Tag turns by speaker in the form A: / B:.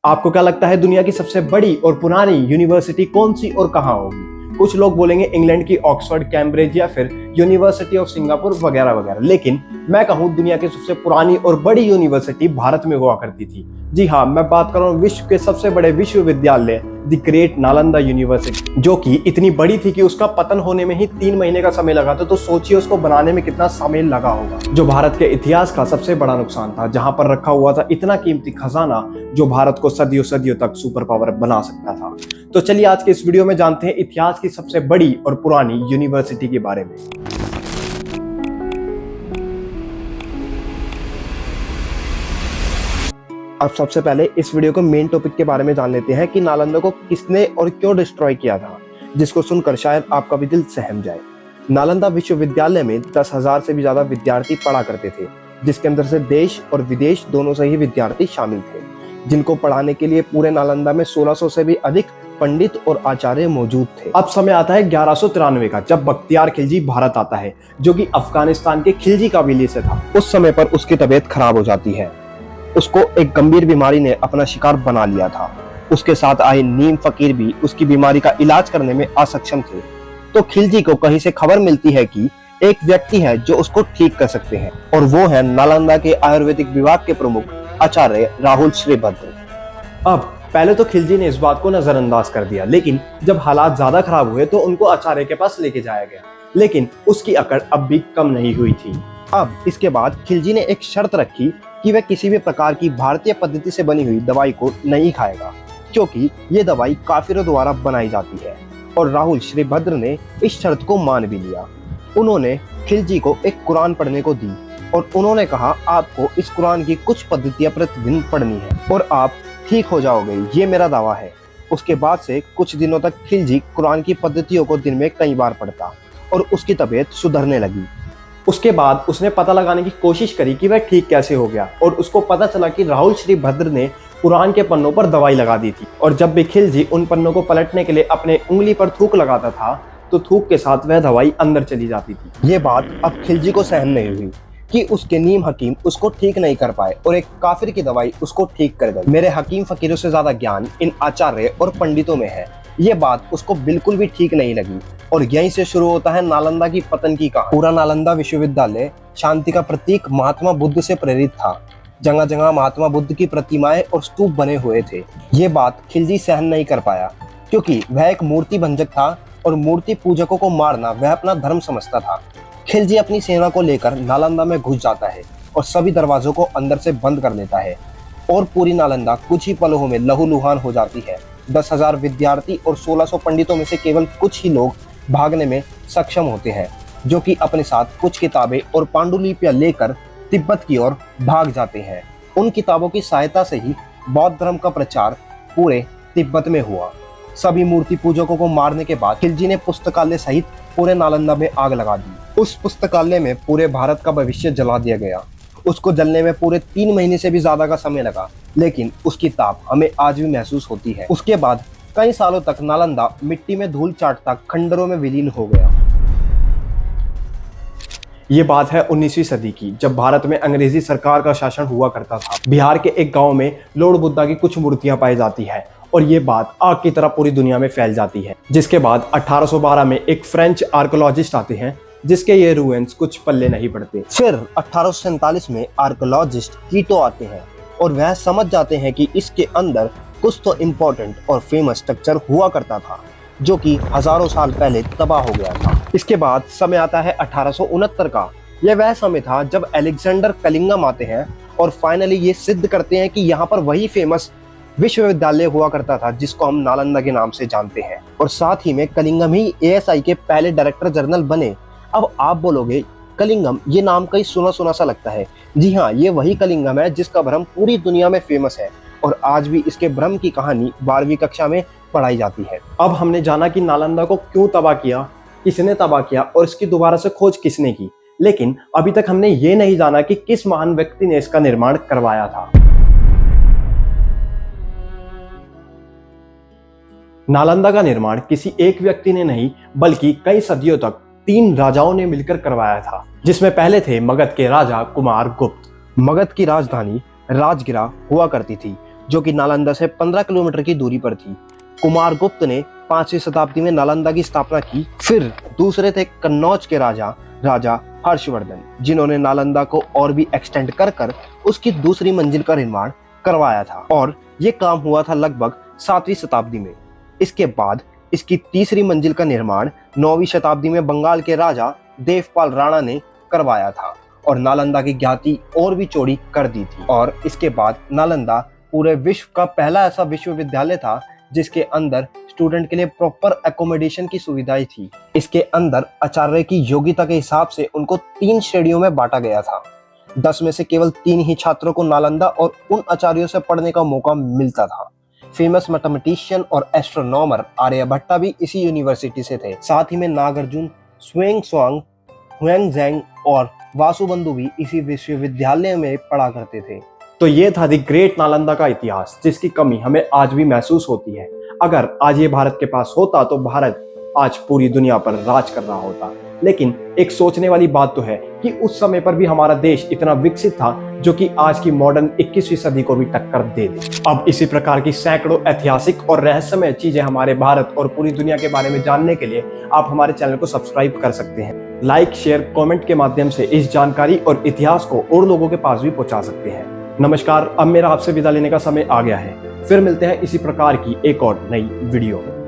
A: आपको क्या लगता है दुनिया की सबसे बड़ी और पुरानी यूनिवर्सिटी कौन सी और कहाँ होगी? कुछ लोग बोलेंगे इंग्लैंड की ऑक्सफोर्ड, कैम्ब्रिज या फिर यूनिवर्सिटी ऑफ सिंगापुर वगैरह वगैरह, लेकिन मैं कहूँ दुनिया की सबसे पुरानी और बड़ी यूनिवर्सिटी भारत में हुआ करती थी। जी हाँ, मैं बात कर रहा हूँ विश्व के सबसे बड़े विश्वविद्यालय द ग्रेट नालंदा यूनिवर्सिटी, जो कि इतनी बड़ी थी कि उसका पतन होने में ही 3 महीने का समय लगा था। तो सोचिए उसको बनाने में कितना समय लगा होगा। जो भारत के इतिहास का सबसे बड़ा नुकसान था, जहां पर रखा हुआ था इतना कीमती खजाना जो भारत को सदियों सदियों तक सुपर पावर बना सकता था। तो चलिए आज के इस वीडियो में जानते हैं इतिहास की सबसे बड़ी और पुरानी यूनिवर्सिटी के बारे में। अब सबसे पहले इस वीडियो को मेन टॉपिक के बारे में जान लेते हैं कि नालंदा को किसने और क्यों डिस्ट्रॉय किया था, जिसको सुनकर शायद आपका भी दिल सहम जाए। नालंदा विश्वविद्यालय में 10,000 से भी ज्यादा विद्यार्थी पढ़ा करते थे, जिसके अंदर से देश और विदेश दोनों से ही विद्यार्थी शामिल थे, जिनको पढ़ाने के लिए पूरे नालंदा में 1600 से भी अधिक पंडित और आचार्य मौजूद थे। अब समय आता है 1193 का, जब बख्तियार खिलजी भारत आता है, जो कि अफगानिस्तान के खिलजी काबिलियत से था। उस समय पर उसकी तबीयत खराब हो जाती है। उसको एक गंभीर बीमारी ने अपना शिकार बना लिया था। उसके साथ आए नीम फकीर भी उसकी बीमारी का इलाज करने में असक्षम थे। तो खिलजी को कहीं से खबर मिलती है कि एक व्यक्ति है जो उसको ठीक कर सकते हैं, और वो है नालंदा के आयुर्वेदिक विभाग के प्रमुख आचार्य राहुल श्रीभद्र। अब पहले तो खिलजी ने इस बात को नजरअंदाज कर दिया, लेकिन जब हालात ज्यादा खराब हुए तो उनको आचार्य के पास लेके जाया गया, लेकिन उसकी अकड़ अब भी कम नहीं हुई थी। अब इसके बाद खिलजी ने एक शर्त रखी कि वह किसी भी प्रकार की भारतीय पद्धति से बनी हुई दवाई को नहीं खाएगा, क्योंकि ये दवाई काफिरों द्वारा बनाई जाती है। और राहुल श्रीभद्र ने इस शर्त को मान भी लिया। उन्होंने खिलजी को एक कुरान पढ़ने को दी और उन्होंने कहा, आपको इस कुरान की कुछ पद्धतियां प्रतिदिन पढ़नी है और आप ठीक हो जाओगे, ये मेरा दावा है। उसके बाद से कुछ दिनों तक खिलजी कुरान की पद्धतियों को दिन में कई बार पढ़ता और उसकी तबीयत सुधरने लगी। उसके बाद उसने पता लगाने की कोशिश करी कि वह ठीक कैसे हो गया, और उसको पता चला कि राहुल श्रीभद्र ने कुरान के पन्नों पर दवाई लगा दी थी, और जब भी खिलजी उन पन्नों को पलटने के लिए अपने उंगली पर थूक लगाता था तो थूक के साथ वह दवाई अंदर चली जाती थी। ये बात अब खिलजी को सहन नहीं हुई कि उसके नीम हकीम उसको ठीक नहीं कर पाए और एक काफिर की दवाई उसको ठीक कर गई। मेरे हकीम फकीरों से ज्यादा ज्ञान इन आचार्य और पंडितों में है। ये बात उसको बिल्कुल भी ठीक नहीं लगी, और यहीं से शुरू होता है नालंदा की पतन की कहानी। पूरा नालंदा विश्वविद्यालय शांति का प्रतीक महात्मा बुद्ध से प्रेरित था। जगह जगह महात्मा बुद्ध की प्रतिमाएं और स्तूप बने हुए थे। ये बात खिलजी सहन नहीं कर पाया, क्योंकि वह एक मूर्ति भंजक था और मूर्ति पूजकों को मारना वह अपना धर्म समझता था। खिलजी अपनी सेना को लेकर नालंदा में घुस जाता है और सभी दरवाजों को अंदर से बंद कर देता है, और पूरी नालंदा कुछ ही पलों में लहूलुहान हो जाती है। 10,000 विद्यार्थी और 1600 पंडितों में से केवल कुछ ही लोग भागने में सक्षम होते हैं, जो कि अपने साथ कुछ किताबें और पांडुलिपियां लेकर तिब्बत की ओर भाग जाते हैं। उन किताबों की सहायता से ही बौद्ध धर्म का प्रचार पूरे तिब्बत में हुआ। सभी मूर्ति पूजकों को मारने के बाद खिलजी ने पुस्तकालय सहित पूरे नालंदा में आग लगा दी। उस पुस्तकालय में पूरे भारत का भविष्य जला दिया गया। उसको जलने में पूरे 3 महीने से भी ज्यादा का समय लगा, लेकिन उसकी ताप हमें आज भी महसूस होती है। उसके बाद कई सालों तक नालंदा मिट्टी में धूल चाटता खंडरों में विलीन हो गया। ये बात है 19वीं सदी की, जब भारत में अंग्रेजी सरकार का शासन हुआ करता था। बिहार के एक गांव में लॉर्ड बुद्धा की कुछ मूर्तियां पाई जाती है, और ये बात आग की तरह पूरी दुनिया में फैल जाती है। जिसके बाद 1812 में एक फ्रेंच आर्कोलॉजिस्ट आते हैं, जिसके ये रूइंस कुछ पल्ले नहीं पड़ते। फिर 1847 में आर्कोलॉजिस्ट कीटो आते हैं और वह समझ जाते हैं कि इसके अंदर कुछ तो इम्पोर्टेंट और फेमस स्ट्रक्चर हुआ करता था, जो कि हजारों साल पहले तबाह हो गया था। इसके बाद समय आता है 1869 का। यह वह समय था जब अलेक्जेंडर कलिंगम आते हैं और फाइनली ये सिद्ध करते हैं कि यहाँ पर वही फेमस विश्वविद्यालय हुआ करता था जिसको हम नालंदा के नाम से जानते हैं, और साथ ही में कलिंगम ही ASI के पहले डायरेक्टर जनरल बने। अब आप बोलोगे कलिंगम, ये नाम कहीं सुना सुना सा लगता है। जी हाँ, ये वही कलिंगम है जिसका भ्रम पूरी दुनिया में फेमस है, और आज भी इसके भ्रम की कहानी 12वीं कक्षा में पढ़ाई जाती है। अब हमने जाना कि नालंदा को क्यों तबाह किया, किसने तबाह किया और इसकी दोबारा से खोज किसने की, लेकिन अभी तक हमने ये नहीं जाना कि किस महान व्यक्ति ने इसका निर्माण करवाया था। नालंदा का निर्माण किसी एक व्यक्ति ने नहीं, बल्कि कई सदियों तक 3 राजाओं ने मिलकर करवाया था, जिसमें पहले थे मगध के राजा कुमार गुप्त। मगध की राजधानी राजगिरा हुआ करती थी, जो कि नालंदा से 15 किलोमीटर की दूरी पर थी। कुमारगुप्त ने 5वीं शताब्दी में नालंदा की स्थापना की। फिर दूसरे थे कन्नौज के राजा हर्षवर्धन, जिन्होंने नालंदा को और भी एक्सटेंड कर उसकी दूसरी मंजिल का निर्माण करवाया था और ये काम हुआ था लगभग 7वीं शताब्दी में। इसके बाद इसकी तीसरी मंजिल का निर्माण 9वीं शताब्दी में बंगाल के राजा देवपाल राणा ने करवाया था और नालंदा की ख्याति और भी चौड़ी कर दी थी। और इसके बाद नालंदा पूरे विश्व का पहला ऐसा विश्वविद्यालय था जिसके अंदर स्टूडेंट के लिए प्रॉपर एकोमोडेशन की सुविधाएं थी। इसके अंदर आचार्य की योग्यता के हिसाब से उनको 3 श्रेणियों में बांटा गया था। 10 में से केवल 3 ही छात्रों को नालंदा और उन आचार्यों से पढ़ने का मौका मिलता था। फेमस मैथमेटिशियन और एस्ट्रोनॉमर आर्यभट्टा भी इसी यूनिवर्सिटी से थे। साथ ही में नागार्जुन, ज़ुएंग, हुएंगज़ैंग और वासुबंधु भी इसी विश्वविद्यालय में पढ़ा करते थे। तो ये था द ग्रेट नालंदा का इतिहास, जिसकी कमी हमें आज भी महसूस होती है। अगर आज ये भारत के पास होता तो भारत आज पूरी दुनिया पर राज कर रहा होता। लेकिन एक सोचने वाली बात तो है कि उस समय पर भी हमारा देश इतना विकसित था जो कि आज की मॉडर्न 21वीं सदी को भी टक्कर दे दे। अब इसी प्रकार की सैकड़ों ऐतिहासिक और रहस्यमय चीजें हमारे भारत और पूरी दुनिया के बारे में जानने के लिए आप हमारे चैनल को सब्सक्राइब कर सकते हैं। लाइक, शेयर, कमेंट के माध्यम से इस जानकारी और इतिहास को और लोगों के पास भी पहुंचा सकते हैं। नमस्कार, अब मेरा आपसे विदा लेने का समय आ गया है। फिर मिलते हैं इसी प्रकार की एक और नई वीडियो में।